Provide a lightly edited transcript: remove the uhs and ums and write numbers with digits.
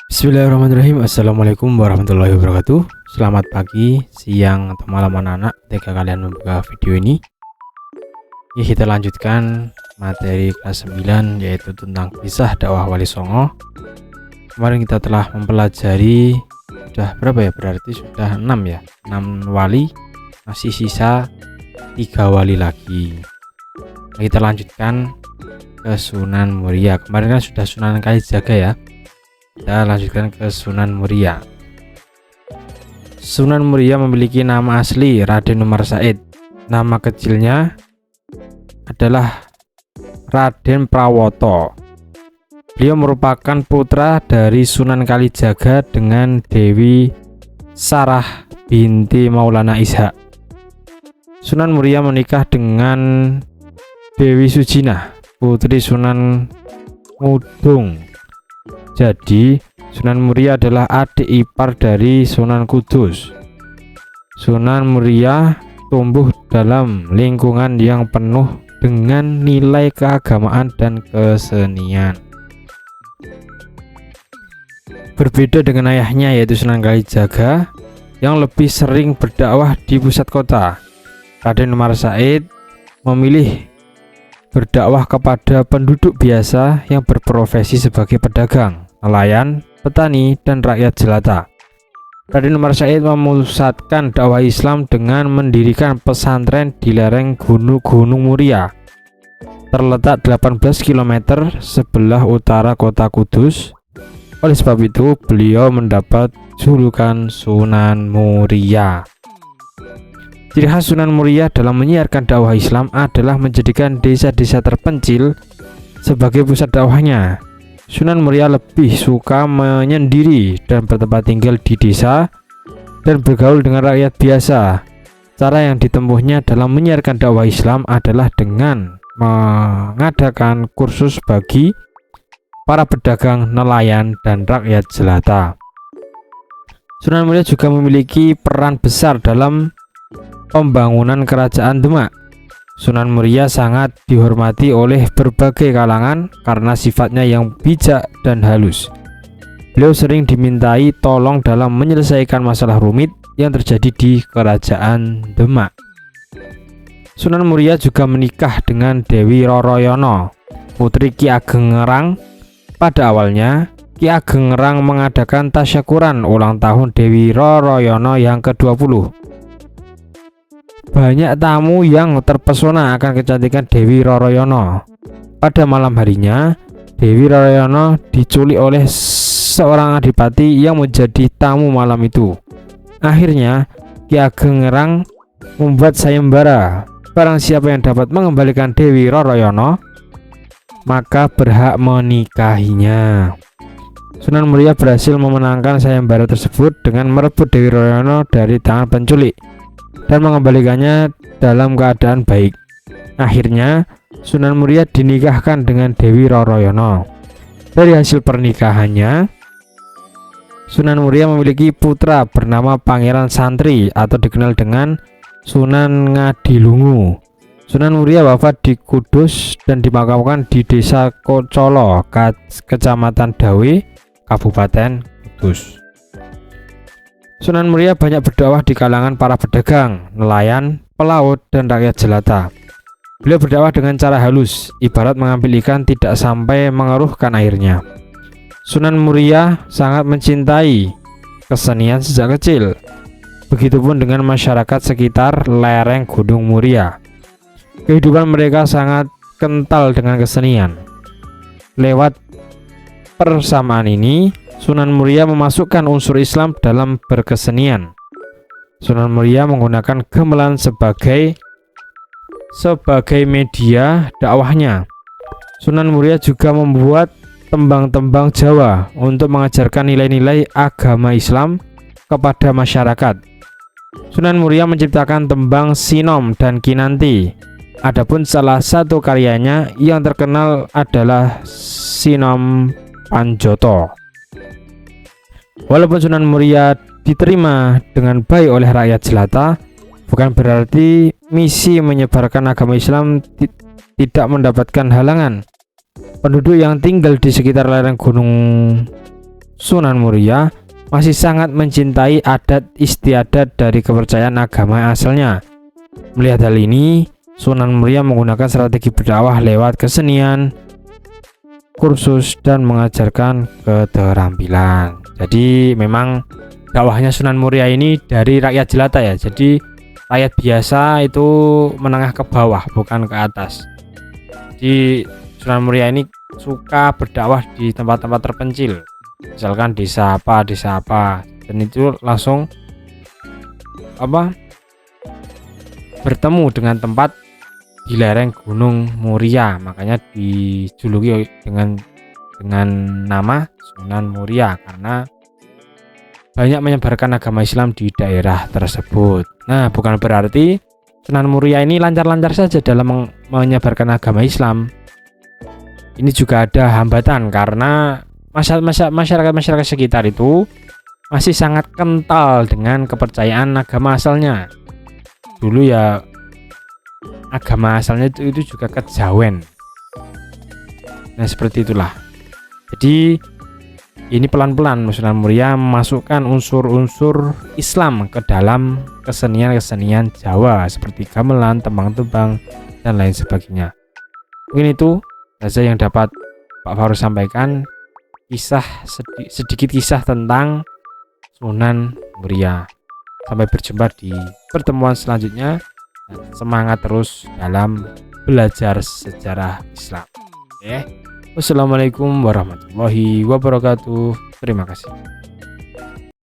Bismillahirrahmanirrahim. Assalamualaikum warahmatullahi wabarakatuh. Selamat pagi, siang, atau malam anak-anak ketika kalian membuka video ini. Kita lanjutkan materi kelas 9, yaitu tentang kisah dakwah Wali Songo. Kemarin kita telah mempelajari sudah berapa ya, berarti sudah 6 ya, 6 wali, masih sisa 3 wali lagi. Kita lanjutkan ke Sunan Muria. Kemarin kan sudah Sunan Kalijaga ya, kita lanjutkan ke Sunan Muria. Sunan Muria memiliki nama asli Raden Umar Said. Nama kecilnya adalah Raden Prawoto. Beliau merupakan putra dari Sunan Kalijaga dengan Dewi Sarah binti Maulana Ishak. Sunan Muria menikah dengan Dewi Sujinah, putri Sunan Ngudung. Jadi Sunan Muria adalah adik ipar dari Sunan Kudus. Sunan Muria tumbuh dalam lingkungan yang penuh dengan nilai keagamaan dan kesenian. Berbeda dengan ayahnya, yaitu Sunan Kalijaga, yang lebih sering berdakwah di pusat kota, Raden Umar Said memilih berdakwah kepada penduduk biasa yang berprofesi sebagai pedagang, nelayan, petani, dan rakyat jelata. Raden Umar Said memusatkan dakwah Islam dengan mendirikan pesantren di lereng Gunung Muria, terletak 18 km sebelah utara kota Kudus. Oleh sebab itu, beliau mendapat julukan Sunan Muria. Ciri khas Sunan Muria dalam menyiarkan dakwah Islam adalah menjadikan desa-desa terpencil sebagai pusat dakwahnya. Sunan Muria lebih suka menyendiri dan bertempat tinggal di desa dan bergaul dengan rakyat biasa. Cara yang ditempuhnya dalam menyiarkan dakwah Islam adalah dengan mengadakan kursus bagi para pedagang, nelayan, dan rakyat jelata. Sunan Muria juga memiliki peran besar dalam pembangunan kerajaan Demak. Sunan Muria sangat dihormati oleh berbagai kalangan karena sifatnya yang bijak dan halus. Beliau sering dimintai tolong dalam menyelesaikan masalah rumit yang terjadi di kerajaan Demak. Sunan Muria juga menikah dengan Dewi Roroyono, putri Ki Ageng Ngerang. Pada awalnya, Ki Ageng Ngerang mengadakan tasyakuran ulang tahun Dewi Roroyono yang ke-20. Banyak tamu yang terpesona akan kecantikan Dewi Roroyono. Pada malam harinya, Dewi Roroyono diculik oleh seorang adipati yang menjadi tamu malam itu. Akhirnya, Ki Ageng Ngerang membuat sayembara. Barang siapa yang dapat mengembalikan Dewi Roroyono, maka berhak menikahinya. Sunan Muria berhasil memenangkan sayembara tersebut dengan merebut Dewi Roroyono dari tangan penculik dan mengembalikannya dalam keadaan baik. Akhirnya Sunan Muria dinikahkan dengan Dewi Roroyono. Dari hasil pernikahannya, Sunan Muria memiliki putra bernama Pangeran Santri atau dikenal dengan Sunan Ngadilungu. Sunan Muria wafat di Kudus dan dimakamkan di Desa Kocolo, Kecamatan Dawe, Kabupaten Kudus. Sunan Muria banyak berdakwah di kalangan para pedagang, nelayan, pelaut, dan rakyat jelata. Beliau berdakwah dengan cara halus, ibarat mengambil ikan tidak sampai mengeruhkan airnya. Sunan Muria sangat mencintai kesenian sejak kecil. Begitupun dengan masyarakat sekitar lereng Gunung Muria. Kehidupan mereka sangat kental dengan kesenian. Lewat persamaan ini, Sunan Muria memasukkan unsur Islam dalam berkesenian. Sunan Muria menggunakan gamelan sebagai media dakwahnya. Sunan Muria juga membuat tembang-tembang Jawa untuk mengajarkan nilai-nilai agama Islam kepada masyarakat. Sunan Muria menciptakan tembang Sinom dan Kinanti. Adapun salah satu karyanya yang terkenal adalah Sinom Panjoto. Walaupun Sunan Muria diterima dengan baik oleh rakyat jelata, bukan berarti misi menyebarkan agama Islam tidak mendapatkan halangan. penduduk yang tinggal di sekitar lereng Gunung Sunan Muria masih sangat mencintai adat istiadat dari kepercayaan agama asalnya. Melihat hal ini, Sunan Muria menggunakan strategi berdakwah lewat kesenian, kursus, dan mengajarkan keterampilan. Jadi memang dakwahnya Sunan Muria ini dari rakyat jelata ya. Jadi rakyat biasa itu menengah ke bawah, bukan ke atas. Jadi Sunan Muria ini suka berdakwah di tempat-tempat terpencil, misalkan desa apa, dan itu langsung bertemu dengan tempat di lereng Gunung Muria, makanya dijuluki dengan nama Sunan Muria karena banyak menyebarkan agama Islam di daerah tersebut. Nah, bukan berarti Sunan Muria ini lancar-lancar saja dalam menyebarkan agama Islam. Ini juga ada hambatan karena masyarakat sekitar itu masih sangat kental dengan kepercayaan agama asalnya. Dulu ya agama asalnya itu juga kejawen. Nah, seperti itulah. Jadi ini pelan-pelan Sunan Muria memasukkan unsur-unsur Islam ke dalam kesenian-kesenian Jawa seperti gamelan, tembang-tembang, dan lain sebagainya. Mungkin itu saja yang dapat Pak Faru sampaikan, sedikit kisah tentang Sunan Muria. Sampai berjumpa di pertemuan selanjutnya. Semangat terus dalam belajar sejarah Islam. Wassalamualaikum warahmatullahi wabarakatuh. Terima kasih.